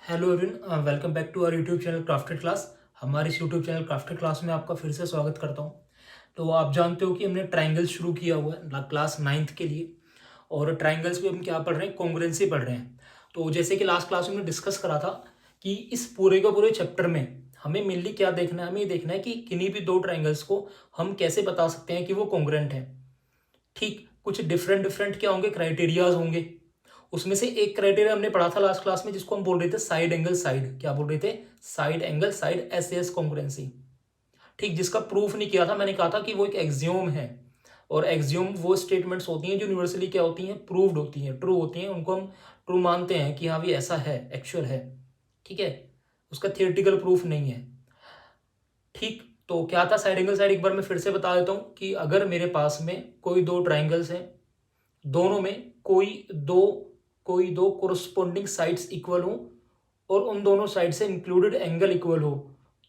Hello everyone, welcome back to our YouTube channel crafted class. हमारे इस YouTube channel crafted class में आपका फिर से स्वागत करता हूं। तो आप जानते हो कि हमने ट्राइंगल्स शुरू किया हुआ है क्लास 9th के लिए। और ट्राइंगल्स में हम क्या पढ़ रहे हैं, कॉन्ग्रुएंसी पढ़ रहे हैं। तो जैसे कि लास्ट क्लास में हमने डिस्कस करा था कि इस पूरे का पूरे चैप्टर में हमें मेनली क्या देखना है, हमें ये देखना है कि किन्हीं भी दो ट्राइंगल्स को हम कैसे बता सकते हैं कि वो कॉन्ग्रुएंट है। ठीक, कुछ डिफरेंट डिफरेंट क्या होंगे, क्राइटेरियाज होंगे। उसमें से एक क्राइटेरिया हमने पढ़ा था लास्ट क्लास में, जिसको हम बोल रहे थे साइड एंगल साइड। क्या बोल रहे थे? Side angle side, S congruency. ठीक, जिसका प्रूफ नहीं किया था। मैंने कहा था कि वो एक एक्सियोम है, और एक्सियोम वो स्टेटमेंट्स होती हैं जो यूनिवर्सली क्या होती हैं, प्रूव्ड होती हैं, ट्रू होती हैं। उनको हम ट्रू मानते हैं कि हाँ भी ऐसा है, एक्चुअल है। ठीक है, उसका थियोरेटिकल प्रूफ नहीं है। ठीक, तो क्या था साइड एंगल साइड, एक बार मैं फिर से बता देता हूं कि अगर मेरे पास में कोई दो ट्राइंगल्स हैं, दोनों में कोई दो कोरस्पोंडिंग साइड्स इक्वल हो, और उन दोनों साइड से इंक्लूडेड एंगल इक्वल हो,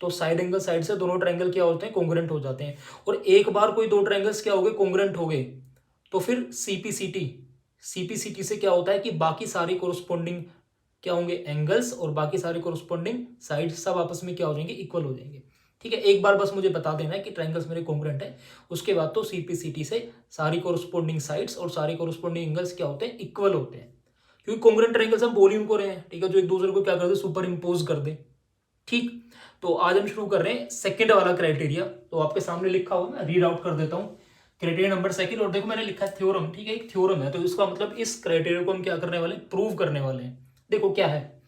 तो साइड एंगल साइड से दोनों ट्रायंगल क्या होते हैं, कॉन्ग्रुएंट हो जाते हैं। और एक बार कोई दो ट्रायंगल्स क्या हो गए, कॉन्ग्रुएंट हो गए, तो फिर सीपीसीटी, सीपीसीटी से क्या होता है कि बाकी सारे कोरस्पोंडिंग क्या होंगे, एंगल्स, और बाकी सारे कोरस्पोंडिंग साइड सब आपस में क्या हो जाएंगे, इक्वल हो जाएंगे। ठीक है, एक बार बस मुझे बता देना है कि ट्रायंगल्स मेरे कॉन्ग्रुएंट है, उसके बाद तो सीपीसीटी से सारी कोरस्पोंडिंग साइड्स और सारे कोरस्पोंडिंग एंगल्स क्या होते हैं, इक्वल होते हैं। क्योंकि कॉन्ग्रुएंट ट्रायंगल्स हम बोल ही उनको रहे हैं, ठीक है, जो एक दूसरे को क्या कर दे, सुपर इम्पोज कर दे। ठीक, तो आज हम शुरू कर रहे हैं सेकंड वाला क्राइटेरिया। तो आपके सामने लिखा हुआ, मैं रीड आउट कर देता हूं क्राइटेरिया नंबर सेकंड। और देखो मैंने लिखा है थ्योरम। ठीक है, एक थ्योरम है, तो इसका मतलब इस क्राइटेरिया को हम क्या करने वाले, प्रूव करने वाले हैं। देखो क्या है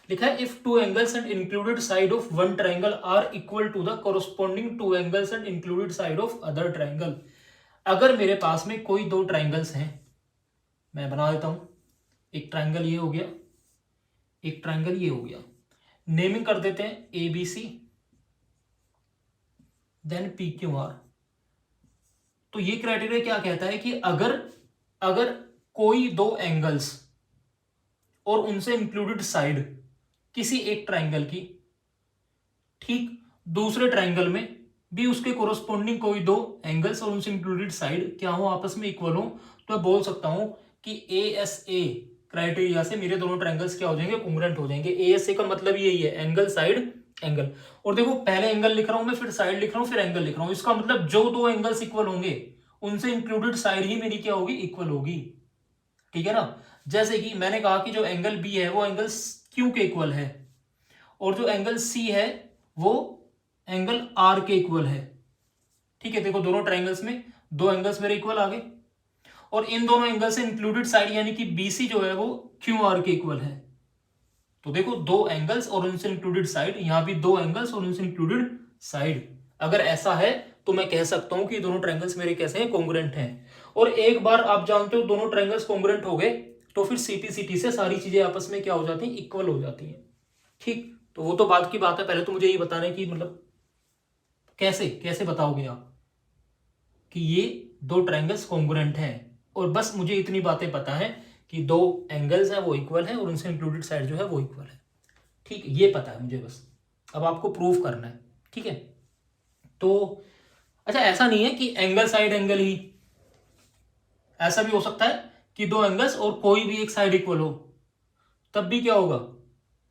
लिखा है, if two angles and included side of one triangle are equal to the corresponding two angles and included side of other triangle. अगर मेरे पास में कोई दो ट्राइंगल्स हैं, मैं बना देता हूं, एक ट्राइंगल ये हो गया, एक ट्राइंगल ये हो गया, नेमिंग कर देते हैं A B C, then P Q R. तो ये क्राइटेरिया क्या कहता है कि अगर अगर कोई दो एंगल्स और उनसे इंक्लूडेड साइड किसी एक ट्राइंगल की, ठीक, दूसरे ट्राइंगल में भी उसके कोरस्पोंडिंग कोई दो एंगल्स और उनसे इंक्लूडेड साइड क्या हो, आपस में इक्वल हो, तो मैं बोल सकता हूं कि ए एस ए क्राइटेरिया से मेरे दोनों ट्राइंगल्स क्या हो जाएंगे, कॉन्ग्रुएंट हो जाएंगे। ए एस ए का मतलब यही है, एंगल साइड एंगल। और देखो पहले एंगल लिख रहा हूं मैं, फिर साइड लिख रहा हूं, फिर एंगल लिख रहा हूं। इसका मतलब जो दो एंगल्स इक्वल होंगे उनसे इंक्लूडेड साइड ही मेरी क्या होगी, इक्वल होगी। ठीक है ना। जैसे कि मैंने कहा कि जो एंगल बी है वो एंगल क्यू के इक्वल है, और जो एंगल सी है वो एंगल आर के इक्वल है। ठीक है, देखो दोनों ट्राइंगल्स में दो एंगल्स मेरे इक्वल आ गए, और इन दोनों एंगल से इंक्लूडेड साइड यानी कि बीसी जो है वो क्यू आर के इक्वल है। तो देखो दो एंगल्स और उनसे इंक्लूडेड साइड, यहां भी दो एंगल्स और उनसे इंक्लूडेड साइड। अगर ऐसा है तो मैं कह सकता हूं कि दोनों ट्रायंगल्स मेरे कैसे हैं, कॉन्ग्रुएंट हैं। और एक बार आप जानते हो दोनों ट्रायंगल्स कॉन्ग्रुएंट हो गए, तो फिर सीपीसीटी से सारी चीजें आपस में क्या हो जाती हैं, इक्वल हो जाती हैं। ठीक, तो वो तो बात की बात है, पहले तो मुझे ये बताना है कि मतलब कैसे कैसे बताओगे आप कि ये दो ट्रायंगल्स कॉन्ग्रुएंट हैं। और बस मुझे इतनी बातें पता है कि दो एंगल्स हैं वो इक्वल है, और उनसे इंक्लूडेड साइड जो है वो इक्वल है। ठीक, ये पता है मुझे, बस अब आपको प्रूव करना है। ठीक है, तो अच्छा ऐसा नहीं है कि एंगल साइड एंगल ही, ऐसा भी हो सकता है कि दो एंगल्स और कोई भी एक साइड इक्वल हो, तब भी क्या होगा,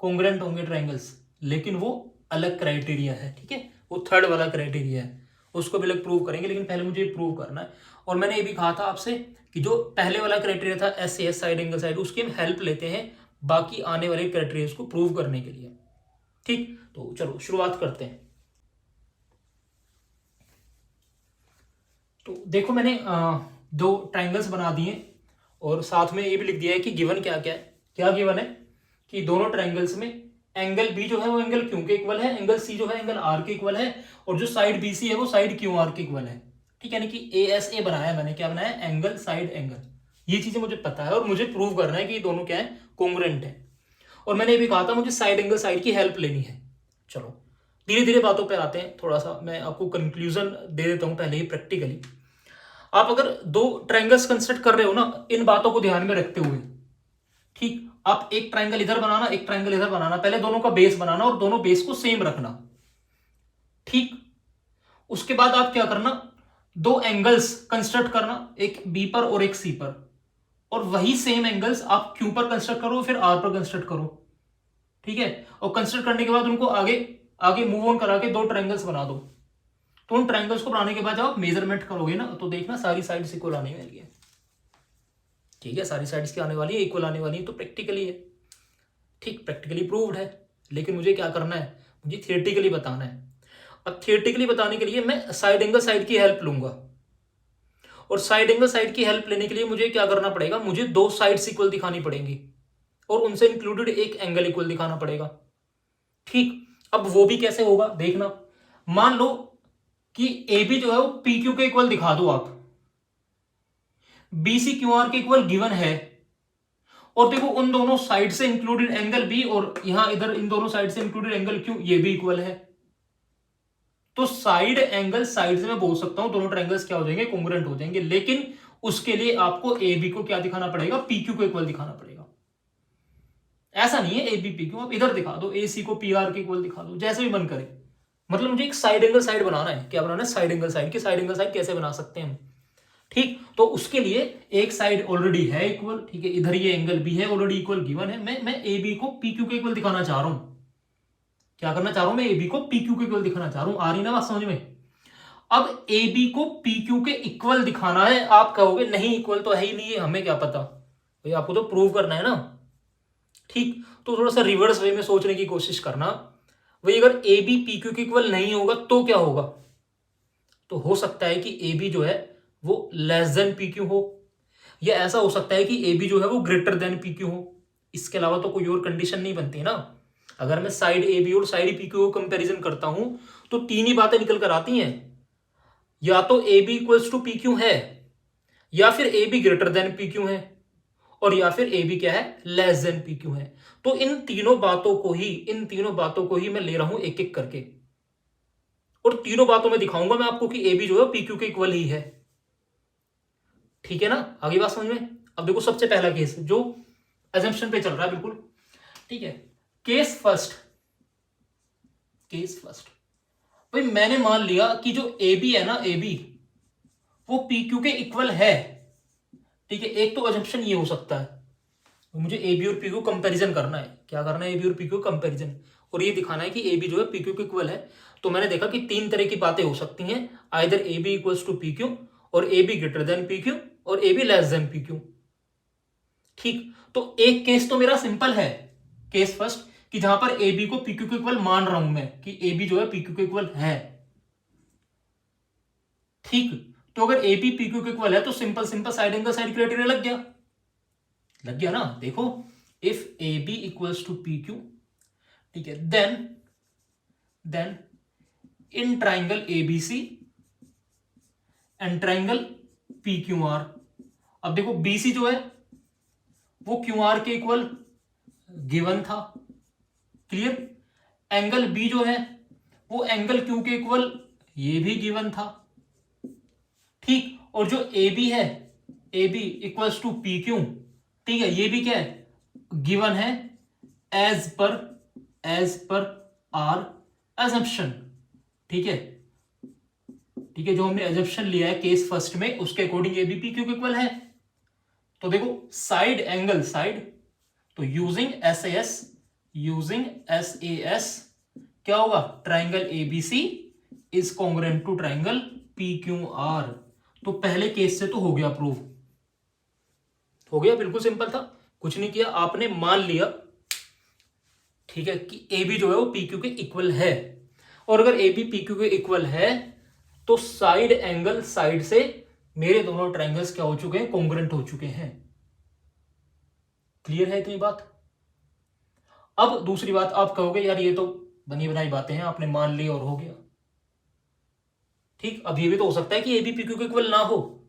कॉन्ग्रुएंट होंगे ट्रायंगल्स। लेकिन वो अलग क्राइटेरिया है। ठीक है, वो थर्ड वाला क्राइटेरिया है, उसको भी अलग प्रूव करेंगे, लेकिन पहले मुझे प्रूव करना है। और मैंने ये भी कहा था आपसे कि जो पहले वाला क्राइटेरिया था S S side angle side, उसकी हम हेल्प लेते हैं बाकी आने वाले क्राइटेरिया को प्रूव करने के लिए। ठीक, तो चलो शुरुआत करते हैं। तो देखो मैंने दो ट्राइंगल्स बना दिए, और साथ में ये भी लिख दिया है कि गिवन क्या क्या है। क्या गिवन है कि दोनों ट्राइंगल्स में एंगल बी जो है वो एंगल क्यू के इक्वल है, एंगल सी जो है एंगल आर के इक्वल है, और जो साइड बी सी है वो साइड क्यू आर के इक्वल है। ठीक है, यानी कि ए एस ए बनाया मैंने, क्या बनाया, एंगल साइड एंगल। ये चीजें मुझे पता है, और मुझे प्रूव करना है कि ये दोनों क्या है, कॉन्ग्रुएंट है। और मैंने ये भी कहा था मुझे साइड एंगल साइड की हेल्प लेनी है। चलो धीरे धीरे बातों पे आते हैं, थोड़ा सा मैं आपको कंक्लूजन दे देता हूं पहले ही प्रैक्टिकली। आप अगर दो ट्रायंगल्स कंस्ट्रक्ट कर रहे हो ना, इन बातों को ध्यान में रखते हुए, ठीक, आप एक ट्रायंगल इधर बनाना, एक ट्रायंगल इधर बनाना, पहले दोनों का बेस बनाना और दोनों बेस को सेम रखना। ठीक, उसके बाद आप क्या करना, दो एंगल्स कंस्ट्रक्ट करना, एक बी पर और एक सी पर, और वही सेम एंगल्स आप क्यू पर कंस्ट्रक्ट करो, फिर आर पर कंस्ट्रक्ट करो। ठीक है, और कंसिडर करने के बाद उनको आगे आगे मूव ऑन करा के दो ट्रायंगल्स बना दो। तो उन ट्रायंगल्स को बनाने के बाद जब आप मेजरमेंट करोगे ना तो देखना सारी साइड्स इक्वल आने वाली है। ठीक है, सारी साइड्स की आने वाली है, इक्वल आने वाली है, तो प्रैक्टिकली है। ठीक, प्रैक्टिकली प्रूव्ड है, लेकिन मुझे क्या करना है, मुझे थियोरेटिकली बताना है। अब थियोरेटिकली बताने के लिए मैं साइड एंगल साइड की हेल्प लूंगा, और साइड एंगल साइड की हेल्प लेने के लिए मुझे क्या करना पड़ेगा, मुझे दो साइड्स इक्वल दिखानी पड़ेंगी और उनसे इंक्लूडेड एक एंगल इक्वल दिखाना पड़ेगा। ठीक, अब वो भी कैसे होगा देखना। मान लो कि ए बी जो है वो पी क्यू के इक्वल दिखा दो आप, बी सी क्यू आर के इक्वल गिवन है, और देखो उन दोनों साइड से इंक्लूडेड एंगल बी और यहां इधर इन दोनों साइड से इंक्लूडेड एंगल क्यू ये भी इक्वल है। तो साइड एंगल साइड से मैं बोल सकता हूं दोनों ट्रायंगल्स क्या हो जाएंगे, कॉन्ग्रुएंट हो जाएंगे, लेकिन उसके लिए आपको ए बी को क्या दिखाना पड़ेगा, पी क्यू को इक्वल दिखाना पड़ेगा। ऐसा नहीं है ए बी पी क्यू, आप इधर दिखा दो, ए सी को पी आर के इक्वल दिखा दो, जैसे भी मन करे। मतलब मुझे एक साइड एंगल साइड बनाना है। क्या बनाना है, साइड एंगल साइड की। साइड एंगल साइड कैसे बना सकते हैं हम, ठीक, तो उसके लिए एक साइड ऑलरेडी है इक्वल, ठीक है, इधर ये एंगल भी है ऑलरेडी इक्वल गिवन है। मैं ए बी को पी क्यू के इक्वल दिखाना चाह रहा हूं। क्या करना चाह रहा हूं, मैं ए बी को पी क्यू के इक्वल दिखाना चाह रहा हूं। आ रही ना बात समझ में। अब ए बी को पी क्यू के इक्वल दिखाना है, आप कहोगे नहीं इक्वल तो है ही नहीं है, हमें क्या पता भाई, आपको तो प्रूव करना है ना। ठीक, तो थोड़ा सा रिवर्स वे में सोचने की कोशिश करना। वही अगर ए बी पी क्यू के इक्वल नहीं होगा तो क्या होगा, तो हो सकता है कि ए बी जो है वो लेस देन पी क्यू हो, या ऐसा हो सकता है कि ए बी जो है वो ग्रेटर देन पी क्यू हो। इसके अलावा तो कोई और कंडीशन नहीं बनती ना। अगर मैं साइड ए बी और साइड पी क्यू को कंपेरिजन करता हूं तो तीन ही बातें निकल कर आती हैं, या तो A B equals to P Q है, या फिर A B greater than P Q है, और या फिर ए बी क्या है, लेस देन पी क्यू है। तो इन तीनों बातों को ही मैं ले रहा हूं एक एक करके, और तीनों बातों में दिखाऊंगा मैं आपको कि ए बी जो है पी क्यू के इक्वल ही है। ठीक है ना, आगे बात समझ में। अब देखो सबसे पहला केस जो अजम्पशन पे चल रहा है बिल्कुल, ठीक है। केस फर्स्ट भाई, मैंने मान लिया कि जो ए बी है ना, ए बी वो पी क्यू के इक्वल है। ठीक है, एक तो अजम्पशन ये हो सकता है, मुझे ए बी और पी क्यू कंपेरिजन करना है। क्या करना है, ए बी और पी क्यू कंपेरिजन, और ये दिखाना है कि ए बी जो है पी क्यू के इक्वल है। तो मैंने देखा कि तीन तरह की बातें हो सकती हैं, either A B equals to P Q, और A B greater than P Q, और A B less than P Q. ठीक, तो एक केस तो मेरा सिंपल है, केस फर्स्ट, कि जहां पर ए बी को पी क्यू के इक्वल मान रहा हूं मैं, कि ए बी जो है पी क्यू के इक्वल है। ठीक, तो अगर ए बी पी क्यू के इक्वल है तो simple side angle side criteria लग गया ना। देखो, if A B equals to P Q, ठीक है, then in triangle A B C and triangle P Q R. अब देखो बी सी जो है वो क्यू आर के इक्वल गिवन था, क्लियर। एंगल बी जो है वो एंगल क्यू के इक्वल ये भी गिवन था, ठीक। और जो ए बी है, A B equals to P Q, ठीक है, ये भी क्या है, गिवन है एज पर आर अजम्पशन। ठीक है, जो हमने अजम्पशन लिया है केस फर्स्ट में उसके according A B P Q equal है। तो देखो साइड एंगल साइड, तो यूजिंग एस ए एस क्या होगा, triangle A B C is congruent to triangle P Q R. तो पहले केस से तो हो गया प्रूव, हो गया, बिल्कुल सिंपल था, कुछ नहीं किया, आपने मान लिया, ठीक है, कि ए बी जो है वो पी क्यू के इक्वल है। और अगर ए बी पी क्यू के इक्वल है तो साइड एंगल साइड से मेरे दोनों ट्रायंगल्स क्या हो चुके हैं, कॉन्ग्रुएंट हो चुके हैं। क्लियर है इतनी बात। अब दूसरी बात, आप कहोगे यार ये तो बनी बनाई बातें हैं, आपने मान ली और हो गया। ठीक, अब ये भी तो हो सकता है कि ए बी पी क्यू के इक्वल ना हो,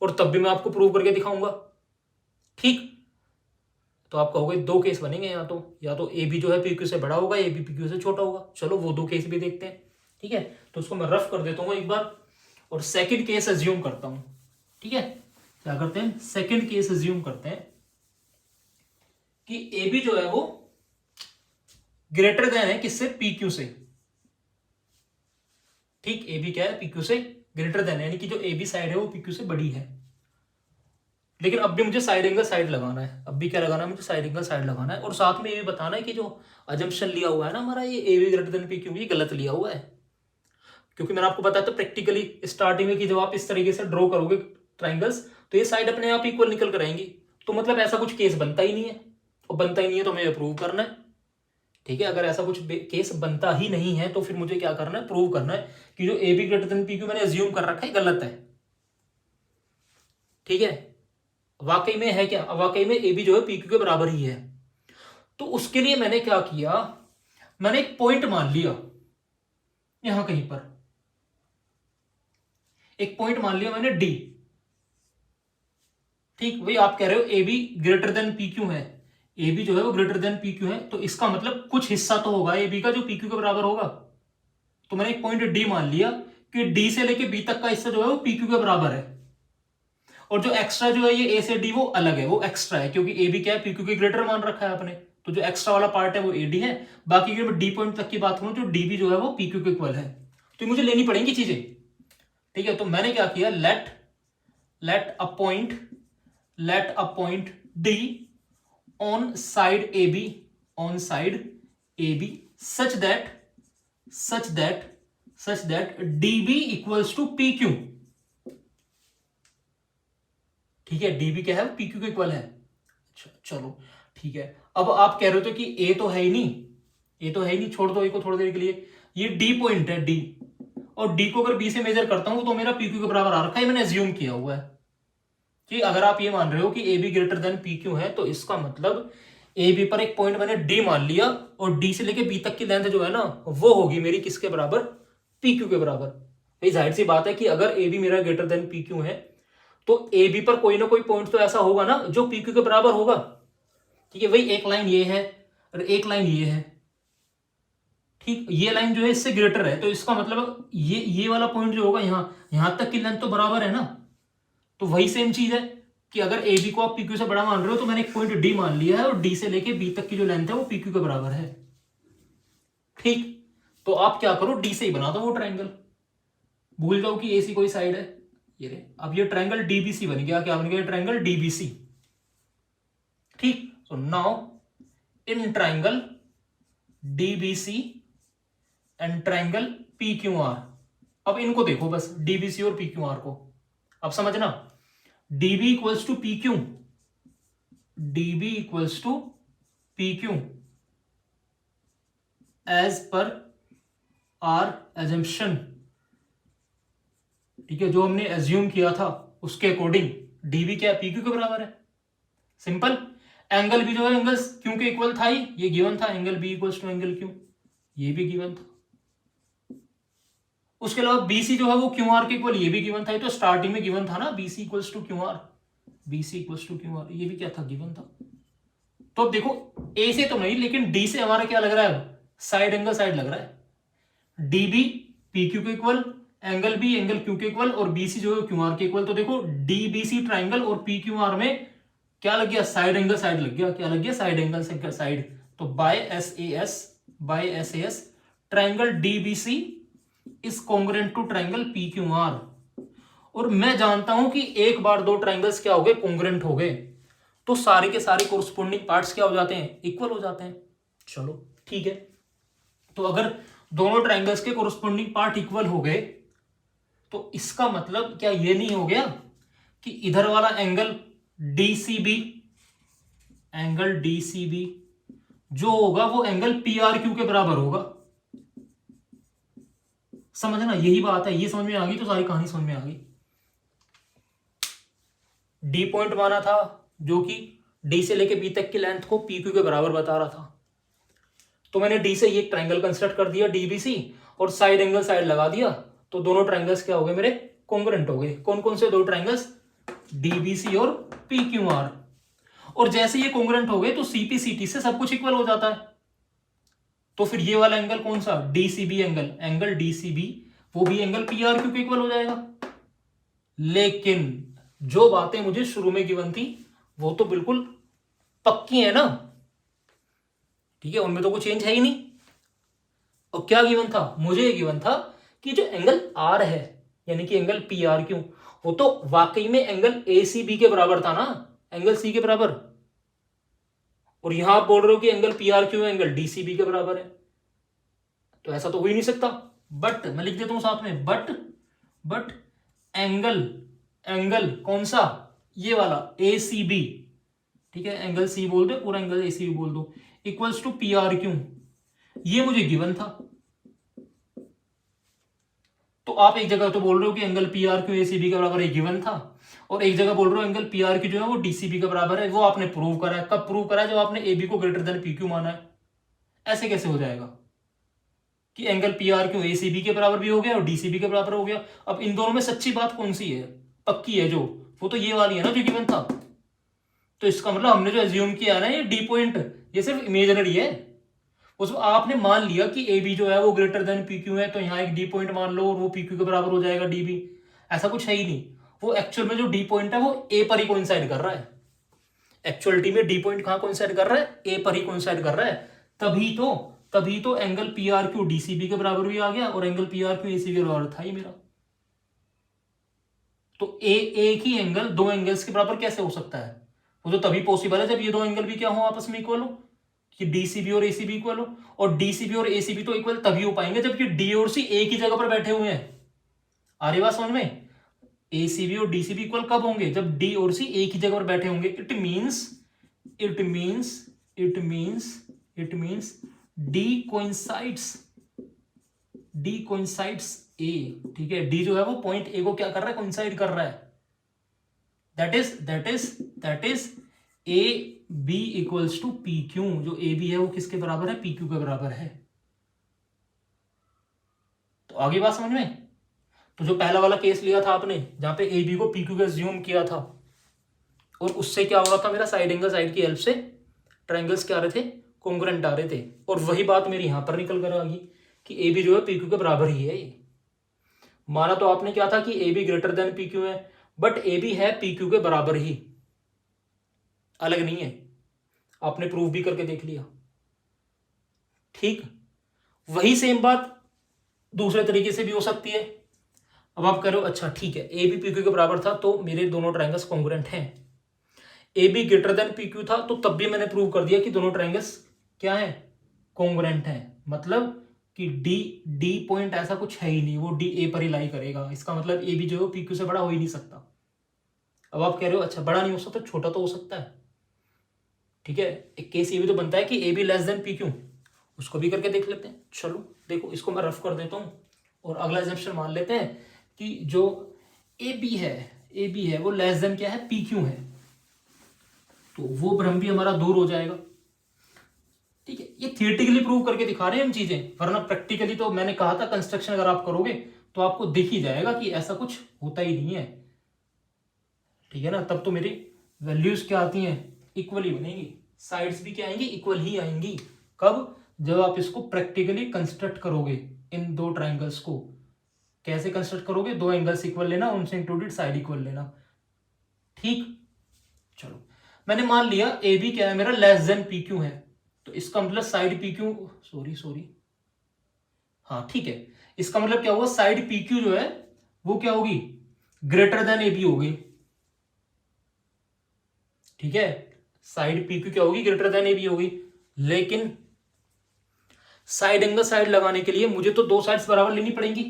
और तब भी मैं आपको प्रूव करके दिखाऊंगा। ठीक, तो आप कहोगे दो केस बनेंगे, या तो ए बी जो है पी क्यू से बड़ा होगा, ए बी पी क्यू से छोटा होगा। चलो वो दो केस भी देखते हैं, ठीक है। तो उसको मैं रफ कर देता हूँ एक बार, और सेकंड केस अज्यूम करता हूं। ठीक है, क्या करते हैं, सेकंड केस अज्यूम करते हैं कि ए बी जो है वो ग्रेटर देन है किससे, पी क्यू से। ठीक, ए बी क्या है, पी क्यू से ग्रेटर देन है, यानी कि जो ए बी साइड है वो पी क्यू से बड़ी है। लेकिन अब भी मुझे साइड एंगल साइड लगाना है, अब भी क्या लगाना है मुझे, साइड एंगल साइड लगाना है। और साथ में ये भी बताना है कि जो अजम्पशन लिया हुआ है ना हमारा, ये ए B greater than P Q, ये गलत लिया हुआ है। क्योंकि मैंने आपको बताया था प्रैक्टिकली स्टार्टिंग में कि जब आप इस तरीके से ड्रॉ करोगे ट्राइंगल्स तो ये साइड अपने आप इक्वल निकल कर आएंगी। तो मतलब ऐसा कुछ केस बनता ही नहीं है, और बनता ही नहीं है तो हमें प्रूव करना है। ठीक है, अगर ऐसा कुछ केस बनता ही नहीं है तो फिर मुझे क्या करना है, प्रूव करना है कि जो A B greater than P Q मैंने अज्यूम कर रखा है गलत है। ठीक है, वाकई में है क्या, वाकई में ए बी जो है पी क्यू के बराबर ही है। तो उसके लिए मैंने क्या किया, मैंने एक पॉइंट मान लिया यहां कहीं पर, एक पॉइंट मान लिया मैंने डी। ठीक, वही आप कह रहे हो ए B greater than P Q है, ए बी जो है वो ग्रेटर देन पी क्यू है, तो इसका मतलब कुछ हिस्सा तो होगा ए बी का जो पी क्यू के बराबर होगा। तो मैंने एक पॉइंट डी मान लिया कि डी से लेके बी तक का हिस्सा जो है वो पी क्यू के बराबर है, और जो एक्स्ट्रा जो है ये ए से डी वो अलग है, वो एक्स्ट्रा है, क्योंकि ए बी क्या है, पी क्यू के ग्रेटर मान रखा है आपने। तो जो एक्स्ट्रा वाला पार्ट है वो ए डी है। बाकी अगर मैं डी पॉइंट तक की बात करूं, जो डी बी जो है वो पी क्यू के इक्वल है। तो मुझे लेनी पड़ेंगी चीजें। ठीक है, तो मैंने क्या किया, let a point D on side A B such that D B equals to P Q. ठीक है, डी बी क्या है, पी क्यू के इक्वल है। अच्छा चलो ठीक है, अब आप कह रहे हो कि ए तो है ही नहीं, ए तो है ही नहीं, छोड़ दो ए को थोड़ी देर के लिए। ये डी पॉइंट है डी, और डी को अगर बी से मेजर करता हूं तो मेरा पी क्यू के बराबर आ रखा है, मैंने अज्यूम किया हुआ है कि अगर आप ये मान रहे हो कि ए B greater than P Q है, तो इसका मतलब ए बी पर एक पॉइंट मैंने डी मान लिया, और डी से लेके बी तक की लेंथ जो है ना वो होगी मेरी किसके बराबर, पी क्यू के बराबर। भाई जाहिर सी बात है कि अगर ए बी मेरा ग्रेटर देन पी क्यू है तो ए बी पर कोई ना कोई पॉइंट तो ऐसा होगा ना जो पी क्यू के बराबर होगा। ठीक है, वही एक लाइन ये है और एक लाइन ये है। ठीक, ये लाइन जो है इससे ग्रेटर है, तो इसका मतलब ये वाला पॉइंट जो होगा यहां तक की लेंथ तो बराबर है ना। तो वही सेम चीज है कि अगर ए बी को आप पी क्यू से बड़ा मान रहे हो, तो मैंने एक पॉइंट डी मान लिया है, और डी से लेके बी तक की जो लेंथ है वो पी क्यू के बराबर है। ठीक, तो आप क्या करो, डी से ही बना दो वो ट्राइंगल, भूल जाओ कि ए सी कोई साइड है। ये रे, अब ये ट्राइंगल डीबीसी बन गया, क्या बन गया, ट्राइंगल डीबीसी। ठीक, so now in triangle DBC and triangle P Q R, अब इनको देखो बस, डीबीसी और पी क्यू आर को अब समझना। DB equals to P Q, DB equals to P Q as per our assumption. ठीक है, जो हमने एज्यूम किया था उसके अकॉर्डिंग डीबी क्या है, पी क्यू के बराबर है। सिंपल। एंगल भी जो है एंगल क्यू के इक्वल था ही, ये गिवन था, angle B equals to angle Q, ये भी गिवन था। उसके अलावा बीसी जो है वो क्यू आर के इक्वल, ये भी गिवन था, ये तो स्टार्टिंग में गिवन था ना, BC equals to Q R, BC equals to Q R, ये भी क्या था, गिवन था। तो देखो ए से तो नहीं, लेकिन डी से हमारा क्या लग रहा है, साइड एंगल साइड लग रहा है। डीबी पी क्यू के equal, angle B angle Q के इक्वल, और बीसी जो है क्यू आर के इक्वल। तो देखो डीबीसी ट्राइंगल और पी क्यू आर में क्या लग गया, साइड एंगल साइड लग गया, क्या लग गया, साइड एंगल साइड। तो by S A S triangle DBC is congruent to triangle P Q R. और मैं जानता हूं कि एक बार दो ट्राइंगल्स क्या हो गए, कॉन्ग्रुएंट हो गए, तो सारे के सारे कोरस्पोंडिंग पार्ट्स क्या हो जाते हैं, इक्वल हो जाते हैं। चलो ठीक है, तो अगर दोनों ट्राइंगल्स के कोरस्पोंडिंग पार्ट इक्वल हो गए, तो इसका मतलब क्या ये नहीं हो गया कि इधर वाला एंगल डीसीबी, एंगल डीसीबी जो होगा वो एंगल पीआरक्यू के बराबर होगा। समझना, यही बात है, ये समझ में आ गई तो सारी कहानी समझ में आ गई। डी पॉइंट माना था जो कि डी से लेके बी तक की लेंथ को पी क्यू के बराबर बता रहा था, तो मैंने डी से ये ट्राइंगल कंस्ट्रक्ट कर दिया डीबीसी, और साइड एंगल साइड लगा दिया, तो दोनों ट्राइंगल्स क्या हो गए मेरे, कॉन्ग्रुएंट हो गए। कौन कौन से दो ट्राइंगल्स, डीबीसी और पी क्यू आर। और जैसे ये कॉन्ग्रुएंट हो गए तो सीपी से सब कुछ इक्वल हो जाता है। तो फिर ये वाला एंगल कौन सा, डीसीबी एंगल, एंगल डीसीबी वो भी एंगल पीआरक्यू के इक्वल हो जाएगा। लेकिन जो बातें मुझे शुरू में गिवन थी वो तो बिल्कुल पक्की है ना, ठीक है, उनमें तो कुछ चेंज है ही नहीं। और क्या गिवन था, मुझे ये गिवन था कि जो एंगल आर है यानी कि एंगल पीआरक्यू, वो तो वाकई में एंगल ACB के बराबर था ना, एंगल C के बराबर। और यहां आप बोल रहे हो कि एंगल PRQ एंगल DCB के बराबर है, तो ऐसा तो हो ही नहीं सकता। बट मैं लिख देता हूं साथ में, बट एंगल एंगल कौन सा, ये वाला ACB, ठीक है, एंगल C बोल दो, पूरा एंगल ACB बोल दो, इक्वल्स टू PRQ, ये मुझे गिवन था। तो आप एक जगह तो बोल रहे हो कि एंगल PRQ ACB के बराबर है, गिवन था, और एक जगह बोल रहे हो एंगल PRQ जो है वो DCB के बराबर है, वो आपने प्रूव करा है। कब प्रूव करा है? जब आपने AB को ग्रेटर देन PQ माना है। ऐसे कैसे हो जाएगा कि एंगल PRQ ACB के बराबर भी हो गया और DCB के बराबर हो गया? अब इन दोनों में सच्ची बात कौन सी है, पक्की है जो, वो तो ये वाली है ना जो गिवन था। तो इसका मतलब हमने जो एज्यूम किया है ना, ये D पॉइंट, ये सिर्फ इमेजिनरी है। उस आपने मान लिया कि AB जो है वो ग्रेटर देन PQ है, तो यहाँ एक D पॉइंट मान लो और वो PQ के बराबर हो जाएगा DB। ऐसा कुछ है ही नहीं। वो एक्चुअल में जो D पॉइंट है वो A पर ही कोइंसाइड कर रहा है। एक्चुअलिटी में D पॉइंट कहां कोइंसाइड कर रहा है? A पर ही कोइंसाइड कर रहा है। तभी तो एंगल PRQ DCB के बराबर भी आ गया और एंगल PRQ ACB के बराबर था ही मेरा। तो एक ही एंगल दो एंगल्स के बराबर कैसे हो सकता है? वो तो तभी पॉसिबल है जब ये दो एंगल भी क्या हो, आपस में इक्वल हो, कि DCB और ACB इक्वल हो। और DCB और ACB तो इक्वल तभी हो पाएंगे जबकि D और C एक ही जगह पर बैठे हुए हैं। आ रही बात समझ में? ACB और DCB इक्वल कब होंगे? जब D और C एक ही जगह पर बैठे होंगे। It means D coincides A, ठीक है। D जो है वो पॉइंट A को क्या कर रहा है? कोइंसाइड कर रहा है। That is AB equals to PQ। जो AB है वो किसके बराबर है? PQ के बराबर है। तो आगे बात समझ में? तो जो पहला वाला केस लिया था आपने, जहां पे AB को PQ का अज्यूम किया था, और उससे क्या हो रहा था? मेरा साइड एंगल साइड की हेल्प से ट्रायंगल्स क्या आ रहे थे? कॉन्ग्रुएंट आ रहे थे। और वही बात मेरी यहां पर निकल कर आ गई कि AB जो है PQ के बराबर ही है। ये माना तो आपने क्या था कि AB ग्रेटर देन PQ है, बट AB है PQ के बराबर ही, अलग नहीं है। आपने प्रूव भी करके देख लिया, ठीक। वही सेम बात दूसरे तरीके से भी हो सकती है। अब आप करो, अच्छा ठीक है, AB PQ के बराबर था तो मेरे दोनों ट्रायंगल्स कॉन्ग्रुएंट हैं। AB ग्रेटर देन PQ था तो तब भी मैंने प्रूव कर दिया कि दोनों ट्रायंगल्स क्या है? कॉन्ग्रुएंट हैं। मतलब कि D पॉइंट ऐसा कुछ है ही नहीं, वो D A पर ही लाई करेगा। इसका मतलब AB जो है PQ से बड़ा हो ही नहीं सकता। अब आप कह रहे हो अच्छा बड़ा नहीं हो सकता, छोटा तो हो सकता है, ठीक है। एक केस ये भी तो बनता है कि AB लेस देन PQ, उसको भी करके देख लेते हैं। चलो देखो, इसको मैं रफ कर देता हूं और अगला एग्जाम्पशन मान लेते हैं कि जो AB है वो लेस देन क्या है? PQ है। तो वो भ्रम भी हमारा दूर हो जाएगा, ठीक है। ये थियोरेटिकली प्रूव करके दिखा रहे हैं हम चीजें, वरना प्रैक्टिकली तो मैंने कहा था कंस्ट्रक्शन अगर आप करोगे तो आपको दिख ही जाएगा कि ऐसा कुछ होता ही नहीं है, ठीक है ना। तब तो मेरी वैल्यूज क्या आती हैं? इक्वली बनेगी, साइड्स भी क्या आएंगी? इक्वल ही आएंगी। कब? जब आप इसको प्रैक्टिकली कंस्ट्रक्ट करोगे, इन दो ट्राइंगल्स को। कैसे कंस्ट्रक्ट करोगे? दो एंगल्स इक्वल लेना, उनसे इंक्लूडेड साइड इक्वल लेना, ठीक। चलो मैंने मान लिया AB क्या है मेरा? लेस देन PQ है। तो इसका मतलब साइड PQ, सॉरी, हाँ ठीक है। इसका मतलब क्या हुआ? साइड PQ जो है वो क्या होगी? ग्रेटर देन AB होगी, ठीक है। साइड PQ क्या होगी? ग्रेटर देन AB होगी। लेकिन साइड एंगल साइड लगाने के लिए मुझे तो दो साइड्स बराबर लेनी पड़ेंगी।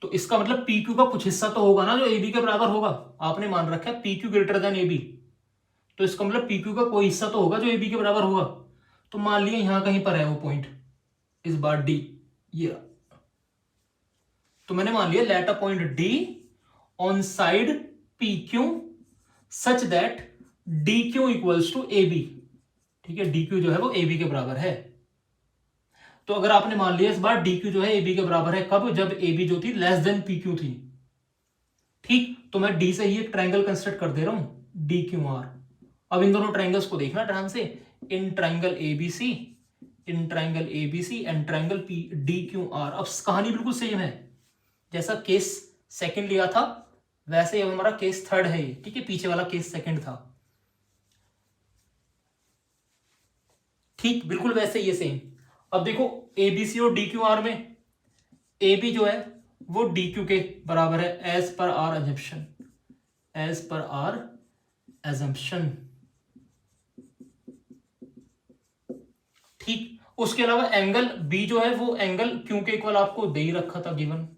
तो इसका मतलब PQ का कुछ हिस्सा तो होगा ना जो AB के बराबर होगा। आपने मान रखा है PQ ग्रेटर देन AB, तो इसका मतलब PQ का कोई हिस्सा तो होगा जो AB के बराबर होगा। तो मान लिया यहां कहीं पर है वो पॉइंट, इस बार D, ये तो मैंने मान लिया let a point D on side PQ such that DQ equals to AB, ठीक है। DQ जो है वो AB के बराबर है। तो अगर आपने मान लिया इस बार DQ जो है AB के बराबर है, कब? जब AB जो थी लेस देन PQ थी, ठीक। तो मैं D से ही एक ट्राइंगल कंस्ट्रक्ट कर दे रहा हूं, DQR। अब इन दोनों ट्राइंगल्स को देखना ध्यान से, in triangle ABC and triangle DQR। अब कहानी बिल्कुल सेम है, जैसा केस सेकंड लिया था वैसे अब हमारा केस थर्ड है ये, ठीक है। पीछे वाला केस सेकंड था, ठीक, बिल्कुल वैसे ये सेम। अब देखो ABC और DQR में AB जो है वो डी क्यू के बराबर है as per our assumption, as per our assumption. ठीक, उसके अलावा एंगल बी जो है वो एंगल क्यू के इक्वल आपको दे ही रखा था गिवन,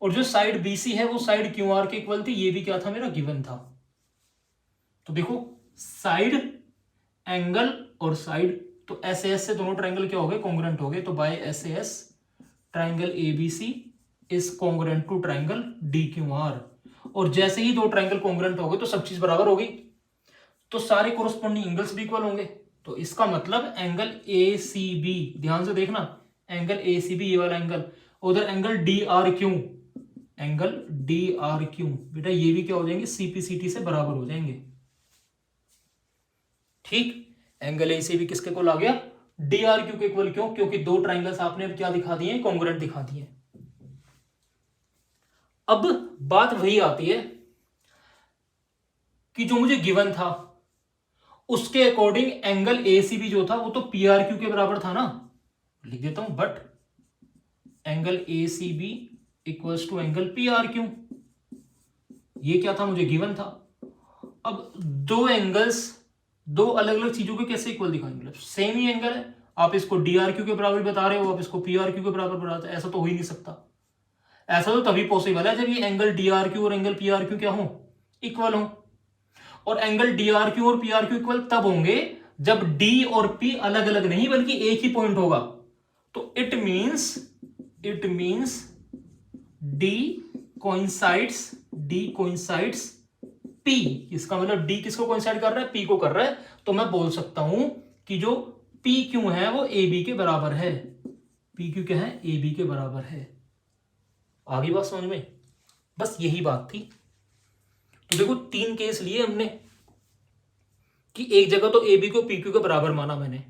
और जो साइड बीसी है वो साइड क्यू आर के इक्वल थी, ये भी क्या था मेरा गिवन था। तो देखो साइड एंगल और साइड, तो एस एस से दोनों ट्रायंगल क्या हो गए, कॉन्ग्रुएंट हो गए। तो by S S triangle ABC is congruent to triangle D Q R, और जैसे ही दो ट्रायंगल कॉन्ग्रुएंट हो गए तो सब चीज बराबर हो गई, तो सारे कोरोस्पोंडिंग एंगल्स भी इक्वल होंगे। तो इसका मतलब एंगल ए सी बी, ध्यान से देखना, एंगल ए सी बी ये वाला एंगल, उधर angle D R Q, angle D R Q, बेटा ये भी क्या हो जाएंगे, सीपीसीटी से बराबर हो जाएंगे। ठीक, एंगल ए सी बी किसके इक्वल आ गया, डी आर क्यू के इक्वल। क्यों, क्योंकि दो ट्राइंगल्स आपने क्या दिखा दिए, कॉन्ग्रुएंट दिखा दिए। अब बात वही आती है कि जो मुझे गिवन था उसके अकॉर्डिंग एंगल एसीबी जो था वो तो पी आर क्यू के बराबर था ना, लिख देता हूं, but angle ACB equals to angle P R Q, ये क्या था, मुझे गिवन था। अब दो एंगल्स दो अलग अलग चीजों के कैसे इक्वल दिखाएंगे, मतलब सेम ही एंगल है, आप इसको डी आर क्यू के बराबर बता रहे हो, आप इसको पी आर क्यू के बराबर बता रहे हो, ऐसा तो हो ही नहीं सकता। ऐसा तो तभी पॉसिबल है जब ये एंगल डी आर क्यू और एंगल पी आर क्यू क्या हो, इक्वल हो। और एंगल डी आर क्यू और पी आर क्यू इक्वल तब होंगे जब डी और पी अलग अलग नहीं बल्कि एक ही पॉइंट होगा। तो it means D coincides P, इसका मतलब डी किसको कोइंसाइड कर रहा है, पी को कर रहा है। तो मैं बोल सकता हूं कि जो पी क्यू है वो ए बी के बराबर है, पी क्यू क्या है, ए बी के बराबर है। आगे बात समझ में, बस यही बात थी। तो देखो तीन केस लिए हमने कि एक जगह तो ए बी को पी क्यू के बराबर माना मैंने,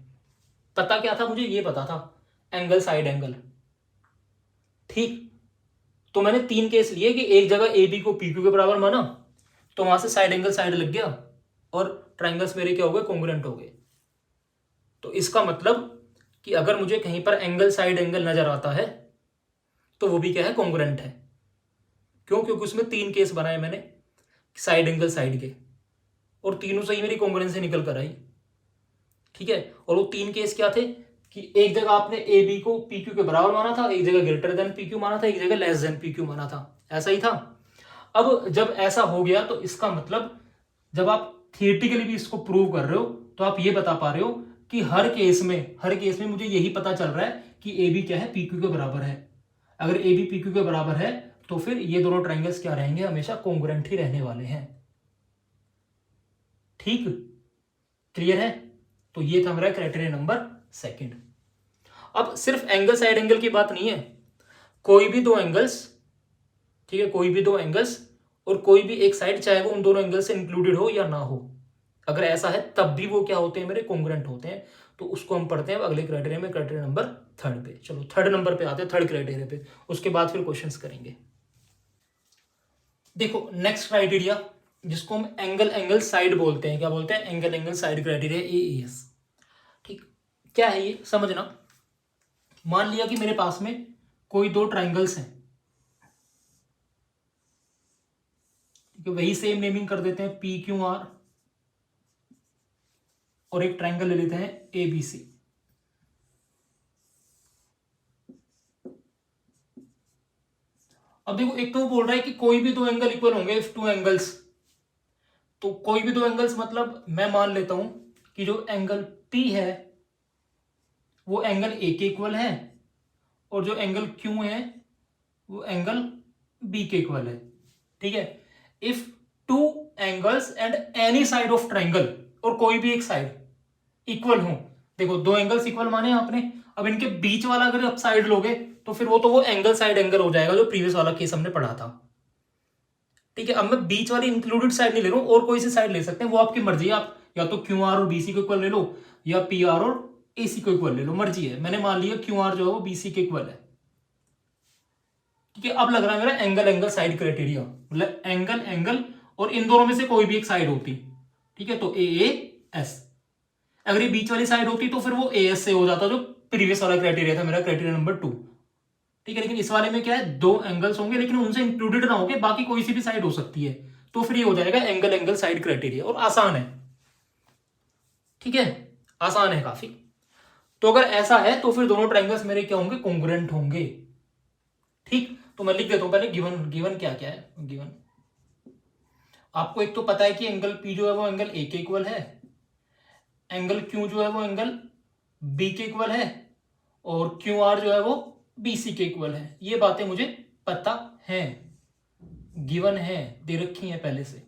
पता क्या था मुझे, ये पता था एंगल साइड एंगल। ठीक, तो मैंने तीन केस लिए कि एक जगह ए बी को पी क्यू के बराबर माना, तो वहां से साइड एंगल साइड लग गया और ट्राइंगल्स मेरे क्या हो गए, कॉन्ग्रुएंट हो गए। तो इसका मतलब कि अगर मुझे कहीं पर एंगल साइड एंगल नजर आता है तो वो भी क्या है, कॉन्ग्रुएंट है। क्यों, क्योंकि उसमें तीन केस बनाए मैंने साइड एंगल साइड के, और तीनों से ही मेरी कॉन्ग्रुएंसी निकल कर आई। ठीक है, और वो तीन केस क्या थे कि एक जगह आपने ए बी को पी क्यू के बराबर माना था, एक जगह ग्रेटर देन पी क्यू माना था, एक जगह लेस देन पी क्यू माना था, ऐसा ही था। अब जब ऐसा हो गया तो इसका मतलब जब आप थियोरेटिकली भी इसको प्रूव कर रहे हो तो आप ये बता पा रहे हो कि हर केस में मुझे यही पता चल रहा है कि ए बी क्या है, पी क्यू के बराबर है। अगर ए बी पी क्यू के बराबर है तो फिर ये दोनों ट्राइंगल्स क्या रहेंगे, हमेशा कॉन्ग्रुएंट ही रहने वाले हैं। ठीक, क्लियर है। तो ये था मेरा क्राइटेरिया नंबर सेकंड। अब सिर्फ एंगल साइड एंगल की बात नहीं है, कोई भी दो एंगल्स, ठीक है, कोई भी दो एंगल्स और कोई भी एक साइड, चाहे वो उन दोनों एंगल से इंक्लूडेड हो या ना हो, अगर ऐसा है तब भी वो क्या होते हैं, मेरे कॉन्ग्रुएंट होते हैं। तो उसको हम पढ़ते हैं अगले क्राइटेरिया में, क्राइटेरिया नंबर थर्ड पे। चलो थर्ड नंबर पे आते हैं, थर्ड क्राइटेरिया पे, उसके बाद फिर क्वेश्चंस करेंगे। देखो नेक्स्ट क्राइटेरिया जिसको हम एंगल साइड बोलते हैं, क्या बोलते हैं, एंगल साइड क्राइटेरिया, एएस। ठीक, क्या है ये समझना। मान लिया कि मेरे पास में कोई दो ट्राइंगल्स हैं, ठीक है, वही सेम नेमिंग कर देते हैं पी क्यू आर, और एक ट्राइंगल ले लेते हैं ए बी सी। अब देखो एक तो बोल रहा है कि कोई भी दो एंगल इक्वल होंगे इफ टू एंगल्स, तो कोई भी दो एंगल्स मतलब मैं मान लेता हूं कि जो एंगल P है वो एंगल A के इक्वल है, और जो एंगल Q है वो एंगल B के इक्वल है। ठीक है, if two angles and any side of triangle, और कोई भी एक साइड इक्वल हो, देखो दो एंगल्स इक्वल माने आपने, अब इनके बीच वाला अगर आप साइड लोगे तो फिर वो एंगल साइड एंगल हो जाएगा जो प्रीवियस वाला केस हमने पढ़ा था। ठीक है, अब मैं बीच वाली इंक्लूडेड साइड नहीं ले रहा हूं, और कोई सी साइड ले सकते हैं, वो आपकी मर्जी है। आप या तो क्यू आर और बीसी को इक्वल ले लो, या पी आर और एसी को इक्वल ले लो, मर्जी है। मैंने मान लिया क्यू आर जो है वो बीसी के इक्वल है। ठीक है, अब लग रहा है मेरा एंगल साइड क्राइटेरिया, मतलब एंगल और इन दोनों में से कोई भी एक साइड होती, ठीक है, तो ए एस। अगर ये बीच वाली साइड होती तो फिर वो ए एस से हो जाता, जो प्रीवियस वाला क्राइटेरिया था मेरा, क्राइटेरिया नंबर 2। ठीक ठीक है, लेकिन इस वाले में क्या है, दो एंगल्स होंगे लेकिन उनसे इंक्लूडेड ना होंगे, बाकी कोई सी भी साइड हो सकती है, तो फिर ये हो जाएगा एंगल एंगल साइड क्राइटेरिया, और आसान है। ठीक है, आसान है काफी। तो अगर ऐसा है तो फिर दोनों ट्राइंगल्स मेरे क्या होंगे, कॉन्ग्रुएंट होंगे। ठीक, तो मैं लिख देता हूं पहले गिवन, गिवन क्या क्या है। गिवन आपको एक तो पता है कि एंगल पी जो है वो एंगल ए के इक्वल है, एंगल क्यू जो है वो एंगल बी के इक्वल है, और क्यू आर जो है वो बी सी के इक्वल है। ये बातें मुझे पता है, गिवन है, दे रखी है पहले से।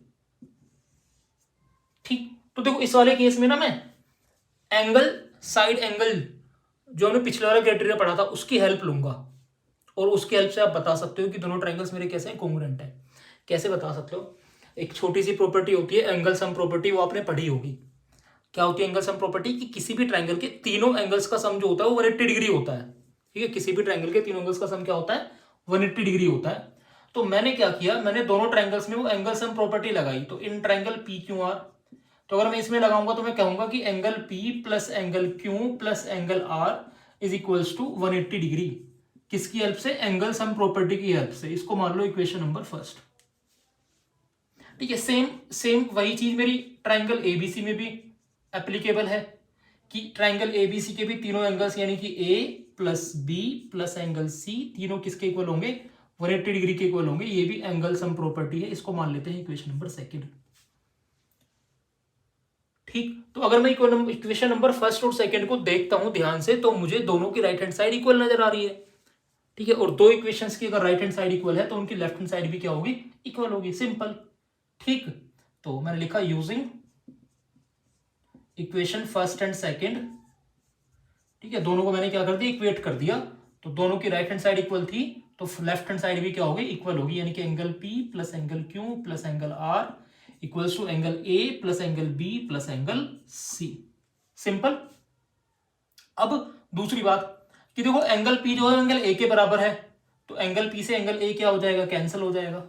ठीक, तो देखो इस वाले केस में ना मैं एंगल साइड एंगल जो हमने पिछले वाला क्राइटेरिया पढ़ा था उसकी हेल्प लूंगा, और उसकी हेल्प से आप बता सकते हो कि दोनों ट्राइंगल्स मेरे कैसे हैं, कॉन्ग्रुएंट है। कैसे बता सकते हो, एक छोटी सी प्रॉपर्टी होती है एंगल सम प्रॉपर्टी, वो आपने पढ़ी होगी। क्या होती है एंगल सम प्रॉपर्टी, कि किसी भी ट्राइंगल के तीनों एंगल्स का सम जो होता है वो 180 डिग्री होता है। ठीक है, किसी भी ट्राइंगल के तीनों एंगल्स का सम क्या होता है, 180 डिग्री होता है। तो मैंने क्या किया, मैंने दोनों ट्राइंगल्स में वो एंगल सम प्रॉपर्टी लगाई। तो in triangle P Q R, तो अगर मैं इसमें लगाऊंगा तो मैं कहूंगा कि angle P plus angle Q plus angle R is equals to 180 degree. किसकी हेल्प से, एंगल सम प्रॉपर्टी की हेल्प से। इसको मान लो इक्वेशन नंबर फर्स्ट। ठीक है, सेम सेम वही चीज मेरी ट्राइंगल एबीसी में भी एप्लीकेबल है, कि ट्राइंगल एबीसी के भी तीनों एंगल्स यानी कि A plus B plus angle C तीनों किसके इक्वल होंगे, 180 डिग्री के इक्वल होंगे। ये भी एंगल सम प्रॉपर्टी है, इसको मान लेते हैं इक्वेशन नंबर सेकंड। ठीक, तो अगर मैं इक्वेशन नंबर फर्स्ट और सेकंड को देखता हूं ध्यान से, तो मुझे दोनों की राइट हैंड साइड इक्वल नजर आ रही है। ठीक है, और दो इक्वेशंस की अगर राइट हैंड साइड इक्वल है तो उनकी लेफ्ट हैंड साइड भी क्या होगी, इक्वल होगी, सिंपल। ठीक, तो मैंने लिखा using equation first and second. ठीक है, दोनों को मैंने क्या कर दिया, इक्वेट कर दिया, तो दोनों की राइट हैंड साइड इक्वल थी, तो लेफ्ट हैंड साइड भी क्या होगी, इक्वल होगी, यानी कि angle P plus angle Q plus angle R equals to angle A plus angle B plus angle C. Simple. अब दूसरी बात कि देखो एंगल पी जो है एंगल ए के बराबर है, तो एंगल पी से एंगल ए क्या हो जाएगा, कैंसिल हो जाएगा।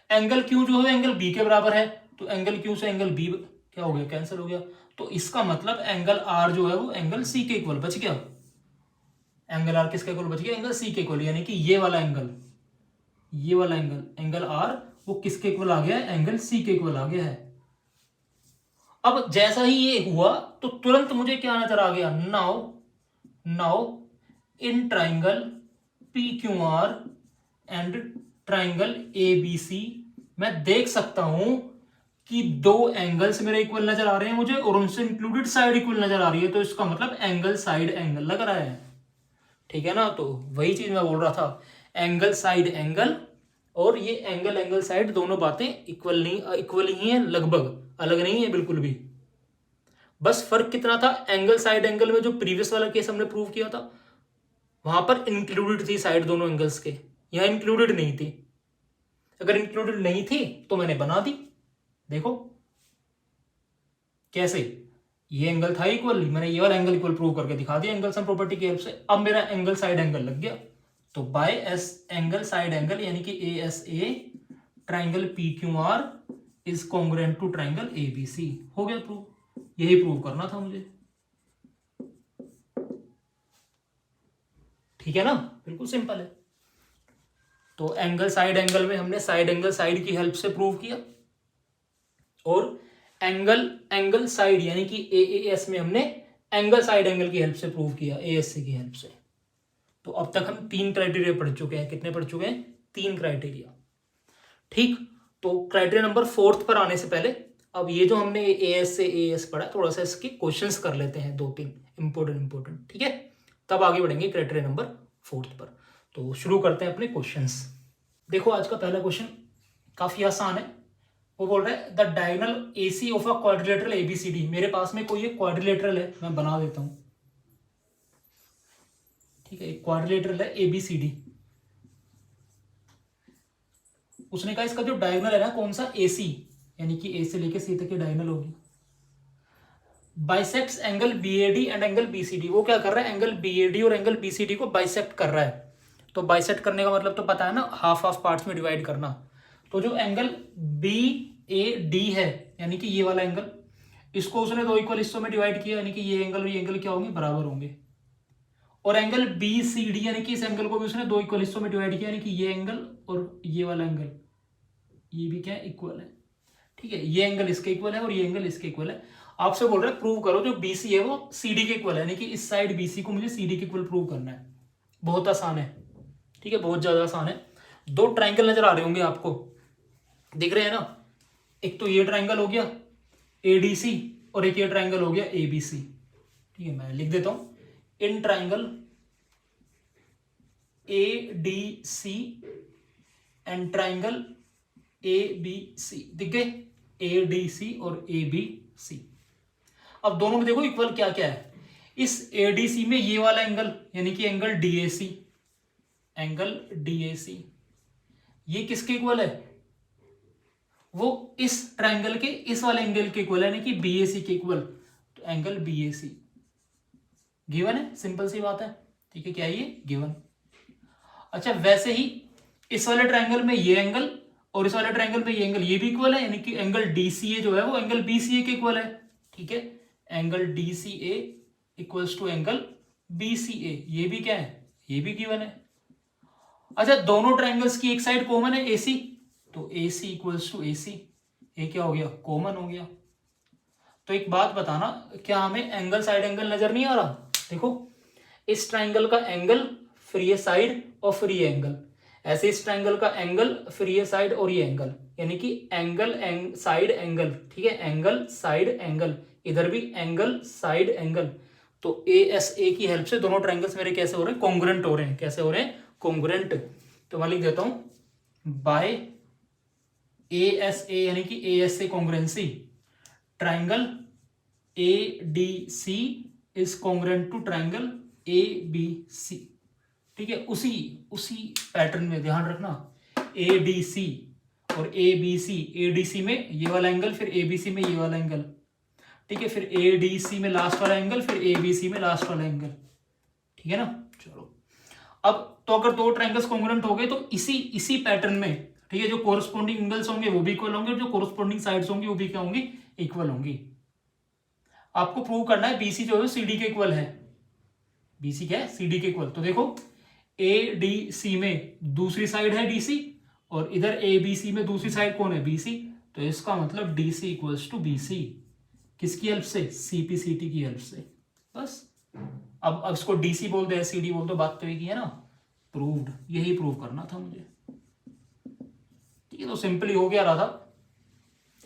एंगल क्यू जो है एंगल बी के बराबर है, तो एंगल क्यू से एंगल बी क्या हो गया, कैंसिल हो गया। तो इसका मतलब एंगल आर जो है वो एंगल सी के इक्वल बच गया। एंगल आर किसके इक्वल बच गया, एंगल सी के इक्वल, यानी कि ये वाला एंगल, ये वाला एंगल एंगल आर वो किसके इक्वल आ गया है, एंगल सी के इक्वल आ गया है। अब जैसा ही ये हुआ तो तुरंत मुझे क्या नजर आ गया, now now in triangle P Q R and triangle A B C मैं देख सकता हूं कि दो एंगल्स मेरे इक्वल नजर आ रहे हैं मुझे, और उनसे इंक्लूडेड साइड इक्वल नजर आ रही है, तो इसका मतलब एंगल साइड एंगल लग रहा है। ठीक है ना, तो वही चीज मैं बोल रहा था, एंगल साइड एंगल, और ये एंगल एंगल साइड दोनों बातें इक्वल नहीं, इक्वल ही है, लगभग अलग नहीं है बिल्कुल भी। बस फर्क कितना था, एंगल साइड एंगल में जो प्रीवियस वाला केस हमने प्रूव किया था वहां पर इंक्लूडेड थी साइड दोनों एंगल्स के, यहां इंक्लूडेड नहीं थी। अगर इंक्लूडेड नहीं थी तो मैंने बना दी, देखो कैसे, ये एंगल था इक्वल, मैंने ये वाला एंगल इक्वल प्रूव करके दिखा दिया एंगल सम प्रॉपर्टी की हेल्प से। अब मेरा एंगल साइड एंगल लग गया, तो by S angle side angle यानी कि A S A triangle P Q R is congruent to triangle A B C. हो गया प्रूव, यही प्रूव करना था मुझे। ठीक है ना, बिल्कुल सिंपल है। तो एंगल साइड एंगल में हमने साइड एंगल साइड की हेल्प से प्रूव किया, और एंगल एंगल साइड यानी कि एएएस में हमने एंगल साइड एंगल की हेल्प से प्रूव किया, एएससी की हेल्प से। तो अब तक हम 3 क्राइटेरिया पढ़ चुके हैं। कितने पढ़ चुके हैं, 3 क्राइटेरिया। ठीक, तो क्राइटेरिया नंबर 4 पर आने से पहले अब ये जो हमने एएस से एएस पढ़ा, थोड़ा सा इसके क्वेश्चंस कर लेते हैं, 2-3 इंपॉर्टेंट। ठीक है, तब आगे बढ़ेंगे क्राइटेरिया नंबर 4 पर। तो शुरू करते हैं अपने क्वेश्चंस। देखो आज का पहला क्वेश्चन काफी आसान है। वो बोल रहा है the diagonal AC of a quadrilateral ABCD. मेरे पास में कोई एक क्वाड्रिलेटरल है, मैं बना देता हूं। ठीक है, एक क्वाड्रिलेटरल है एबीसीडी। उसने कहा इसका जो डायगोनल है ना कौन सा, एसी, यानी कि ए से लेके सी तक की डायगोनल होगी, bisects angle BOD and angle BCD. वो क्या कर रहा है, एंगल बीएडी और एंगल बीसीडी को बाइसेक्ट कर रहा है। तो बाइसेक्ट करने का मतलब तो पता है ना, हाफ हाफ पार्ट्स में डिवाइड करना। तो जो एंगल बी ए डी है यानी कि ये वाला एंगल, इसको उसने 2 इक्वल हिस्सों में डिवाइड किया, यानी कि ये एंगल और ये एंगल क्या होंगे, बराबर होंगे। और एंगल बी सी डी यानी कि इस एंगल को भी उसने दो इक्वल हिस्सों में डिवाइड किया, यानी कि ये एंगल और ये वाला एंगल ये भी क्या है, इक्वल है। ठीक है, ये एंगल इसके इक्वल है और ये एंगल इसके इक्वल है। आपसे बोल रहा है प्रूव करो जो बीसी है वो सीडी के इक्वल है, यानी कि इस साइड बीसी को मुझे सीडी के इक्वल प्रूव करना है। बहुत आसान है, ठीक है, बहुत ज्यादा आसान है। दो ट्राइंगल नजर आ रहे होंगे आपको, दिख रहे हैं ना, एक तो ये ट्राइंगल हो गया एडीसी और एक ये ट्राइंगल हो गया एबीसी। ठीक है, मैं लिख देता हूं in triangle ADC and triangle ABC, दिख गए, एडीसी और एबीसी। अब दोनों में देखो इक्वल क्या क्या है। इस एडीसी में ये वाला एंगल यानी कि एंगल डीएसी, एंगल डीएसी ये किसके इक्वल है, वो इस ट्राइंगल के इस वाले एंगल के इक्वल है, यानी कि बीएसी के इक्वल। तो एंगल बीएसी गिवन है, सिंपल सी बात है। ठीक है, क्या है ये, गिवन। अच्छा, वैसे ही इस वाले ट्राइंगल में ये एंगल और इस वाले ट्राइंगल में ये एंगल ये भी इक्वल है, यानी कि एंगल डीसीए जो है वो एंगल बीसीए के इक्वल है। ठीक है, angle DCA equals to angle BCA, ये भी क्या है, ये भी गिवन है। अच्छा, दोनों ट्राइंगल्स की एक साइड कॉमन है एसी, तो AC इक्वल्स टू AC, ये क्या हो गया, कॉमन हो गया। तो एक बात बताना, क्या हमें एंगल साइड एंगल नजर नहीं आ रहा? देखो, इस ट्राइंगल का एंगल फिर ये साइड और फिर ये एंगल, ऐसे इस ट्राइंगल का एंगल फिर ये साइड और ये एंगल, यानी कि एंगल साइड एंगल। ठीक है, एंगल साइड एंगल, इधर भी एंगल साइड एंगल। तो ASA की हेल्प से दोनों ट्राइंगल्स मेरे कैसे हो रहे हैं, कॉन्ग्रुएंट हो रहे हैं। कैसे हो रहे हैं, कॉन्ग्रुएंट। तो मैं लिख देता हूं बाय ASA यानी कि ASA congruency, triangle ADC is congruent to triangle ABC। ठीक है, उसी पैटर्न में ध्यान रखना, ADC और ABC, ADC में ये वाला एंगल फिर ABC में ये वाला एंगल। ठीक है, फिर ADC में लास्ट वाला एंगल फिर ABC में लास्ट वाला एंगल। ठीक है ना, चलो। अब तो अगर दो ट्राइंगल्स कॉन्ग्रुएंट हो गए तो इसी पैटर्न में, ठीक है, जो कोरस्पॉन्डिंग एंगल्स होंगे वो भी इक्वल होंगे और जो कोरस्पॉन्डिंग साइड्स होंगी वो भी क्या होंगी, इक्वल होंगी। आपको प्रूव करना है BC जो है CD के इक्वल है। BC क्या है, CD के इक्वल। तो देखो, ADC में दूसरी साइड है DC और इधर ABC में दूसरी साइड कौन है, BC। तो इसका मतलब DC इक्वल्स टू BC, किसकी हेल्प से, CPCT की हेल्प से। बस, अब इसको DC बोल दे CD बोल दो, बात तो एक ही है ना, प्रूव्ड। यही प्रूव करना था मुझे। ठीक है, तो सिंपली हो गया रहा था।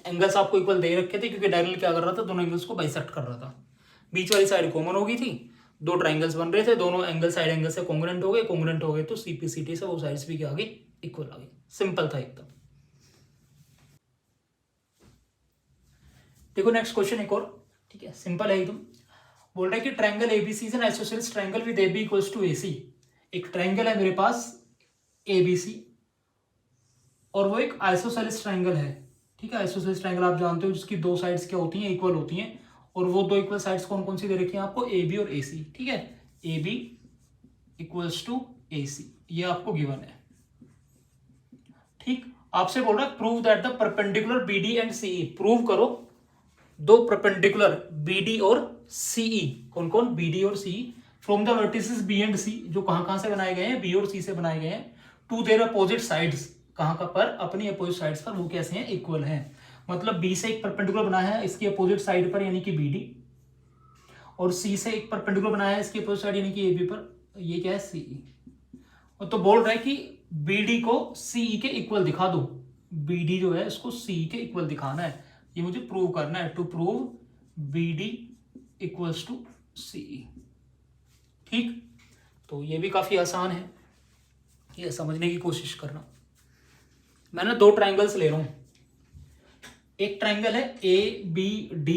एंगल्स आपको इक्वल दे रखे थे क्योंकि डायगोनल क्या कर रहा था, दोनों एंगल्स को बाइसेक्ट कर रहा था। बीच वाली साइड कॉमन हो गई थी, दो ट्राइंगल्स बन रहे थे, दोनों एंगल साइड एंगल से कॉन्ग्रुएंट हो गए। कॉन्ग्रुएंट हो गए तो CPCT से वो साइड्स भी क्या आ गई, इक्वल आ गई। सिंपल था एकदम। देखो नेक्स्ट क्वेश्चन एक और, ठीक है, सिंपल है एकदम। बोल रहा है कि triangle ABC is an isosceles triangle with AB equals to AC। एक ट्राइंगल है मेरे पास ABC और वो एक आइसोसेलेस ट्राइंगल है। ठीक है, आइसोसेलेस ट्राइंगल आप जानते हो जिसकी दो साइड्स क्या होती हैं, इक्वल होती हैं। और वो दो इक्वल साइड्स कौन कौन सी दे रखी हैं आपको, AB और AC। ठीक है, AB इक्वल्स टू AC, ये आपको गिवन है। ठीक, आपसे बोल रहा है prove that the perpendicular BD and CE, prove करो दो परपेंडिकुलर BD और CE, कौन कौन, BD और CE, from the vertices B and C, जो कहां से बनाए गए हैं, B और C से बनाए गए हैं, टू देयर अपोजिट साइड्स, कहां का पर, अपनी अपोजिट साइड्स पर, वो कैसे हैं, इक्वल हैं। मतलब B से एक परपेंडिकुलर बनाया है इसकी अपोजिट साइड पर यानी कि BD, और C से एक परपेंडिकुलर बनाया है इसकी अपोजिट साइड यानी कि AB पर, ये क्या है, CE। और तो बोल रहा है कि BD को CE के इक्वल दिखा दो, BD जो है इसको CE के इक्वल दिखाना है, ये मुझे प्रूव करना है। To prove BD equals to CE। ठीक, तो ये भी काफी आसान है, ये समझने की कोशिश करना। मैंने दो ट्राइंगल्स ले रहा हूं, एक ट्राइंगल है ABD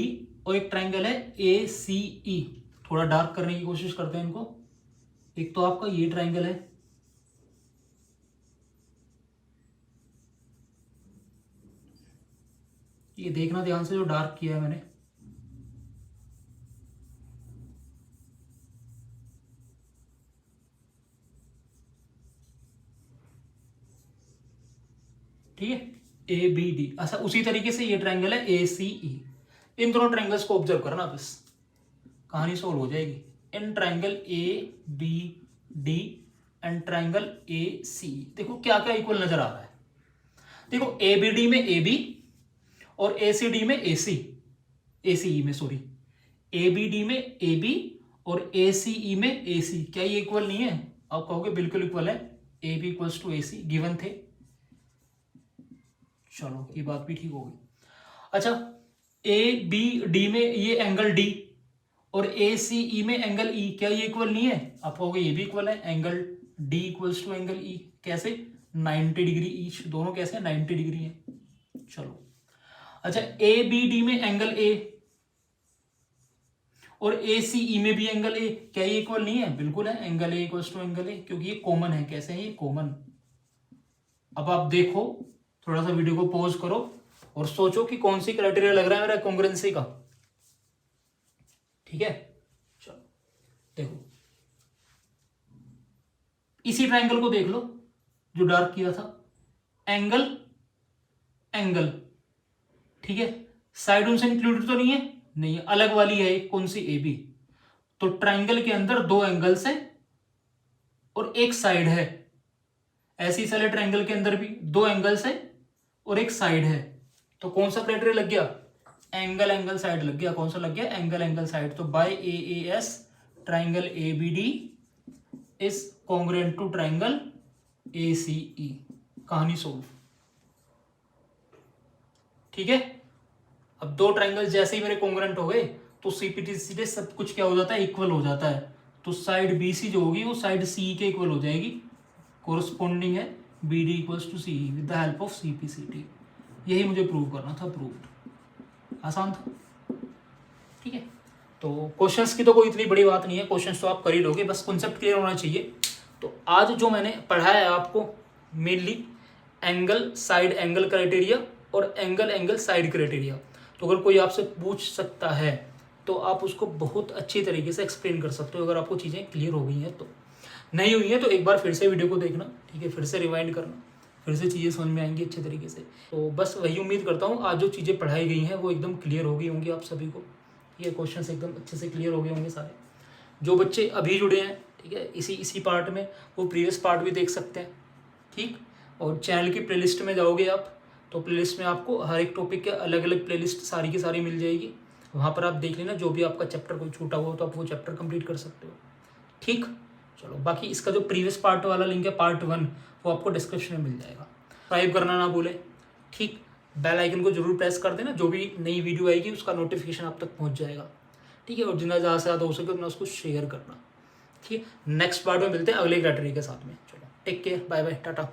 और एक ट्राइंगल है ACE। थोड़ा डार्क करने की कोशिश करते हैं इनको। एक तो आपका ये ट्राइंगल है, ये देखना ध्यान से जो डार्क किया है मैंने, ठीक है, ABD। अच्छा, उसी तरीके से ये ट्राइंगल है ACE। इन दोनों ट्राइंगल्स को ऑब्जर्व करना, बस कहानी सोल्व हो जाएगी। In triangle A B D and triangle A C. देखो क्या क्या इक्वल नजर आ रहा है। देखो ए बी डी में ए बी और ए सी डी में ए सी, ए सी ई में सॉरी, ए बी डी में ए बी और ए सी ई में ए सी, क्या ये इक्वल नहीं है? आप कहोगे बिल्कुल इक्वल है, A B equals to A C given थे। चलो ये बात भी ठीक होगी। अच्छा, ए बी डी में ये एंगल डी और ए सी ई में एंगल ई, क्या ये इक्वल नहीं है? आप कहोगे ये भी इक्वल है, angle D equals to angle E. कैसे? 90 डिग्री ईच, दोनों कैसे 90 डिग्री है। चलो अच्छा, ए बी डी में एंगल ए और ए सी ई में भी एंगल ए, क्या ये इक्वल नहीं है? बिल्कुल है, angle A equals to angle A, क्योंकि ये कॉमन है। कैसे है ये? कॉमन। अब आप देखो, थोड़ा सा वीडियो को पॉज करो और सोचो कि कौन सी क्राइटेरिया लग रहा है मेरा कॉन्ग्रुएंसी का। ठीक है, चलो देखो, इसी ट्राइंगल को देख लो जो डार्क किया था, एंगल एंगल, ठीक है, साइड उनसे इंक्लूडेड तो नहीं है? नहीं, अलग वाली है एक, कौन सी? A B. तो ट्राइंगल के अंदर दो एंगल्स हैं और एक साइड है। ऐसी साले ट्राइंगल के अंदर भी दो एंगल्स हैं और एक साइड है। तो कौन सा क्राइटेरिया लग गया? एंगल एंगल साइड लग गया। कौन सा लग गया? Angle angle side. तो by A A S triangle A B D is congruent to triangle A C E. कहानी सोल्व। ठीक है, अब दो ट्राइंगल जैसे ही मेरे कॉन्ग्रुएंट हो गए तो सीपीटी सीधे सब कुछ क्या हो जाता है? इक्वल हो जाता है। तो साइड बी सी जो होगी वो साइड सी के इक्वल हो जाएगी, कोरस्पोंडिंग है B D equals to C with the help of CPCT. यही मुझे प्रूव करना था, प्रूव्ड। आसान था। ठीक है, तो क्वेश्चंस की तो कोई इतनी बड़ी बात नहीं है, क्वेश्चंस तो आप कर ही लोगे, बस कॉन्सेप्ट क्लियर होना चाहिए। तो आज जो मैंने पढ़ाया है आपको, mainly angle side angle criteria और एंगल एंगल साइड क्राइटेरिया। तो अगर कोई आपसे पूछ सकता है तो आप उसको बहुत अच्छी तरीके से एक्सप्लेन कर सकते हो, अगर आपको चीज़ें क्लियर हो गई हैं। तो नहीं हुई है तो एक बार फिर से वीडियो को देखना, ठीक है, फिर से रिवाइंड करना, फिर से चीज़ें समझ में आएंगी अच्छे तरीके से। तो बस वही उम्मीद करता हूँ आज जो चीज़ें पढ़ाई गई हैं वो एकदम क्लियर हो गई होंगी आप सभी को। ये क्वेश्चन एकदम अच्छे से क्लियर हो गए होंगे सारे। जो बच्चे अभी जुड़े हैं, ठीक है, इसी पार्ट में, वो प्रीवियस पार्ट भी देख सकते हैं। ठीक, और चैनल की प्लेलिस्ट में जाओगे आप तो प्लेलिस्ट में आपको हर एक टॉपिक के अलग अलग प्लेलिस्ट सारी की सारी मिल जाएगी। वहाँ पर आप देख लेना, जो भी आपका चैप्टर कोई छूटा हुआ तो आप वो चैप्टर कंप्लीट कर सकते हो। ठीक, चलो, बाकी इसका जो प्रीवियस पार्ट वाला लिंक है पार्ट 1, वो आपको डिस्क्रिप्शन में मिल जाएगा। सब्सक्राइब करना ना भूलें। ठीक, बेल आइकन को जरूर प्रेस कर देना, जो भी नई वीडियो आएगी उसका नोटिफिकेशन आप तक पहुँच जाएगा। ठीक है, और जितना ज़्यादा से ज़्यादा हो सके उतना उसको शेयर करना। ठीक है, नेक्स्ट पार्ट में मिलते हैं अगले क्राइटेरिया के साथ में। चलो, take care, bye bye, Tata.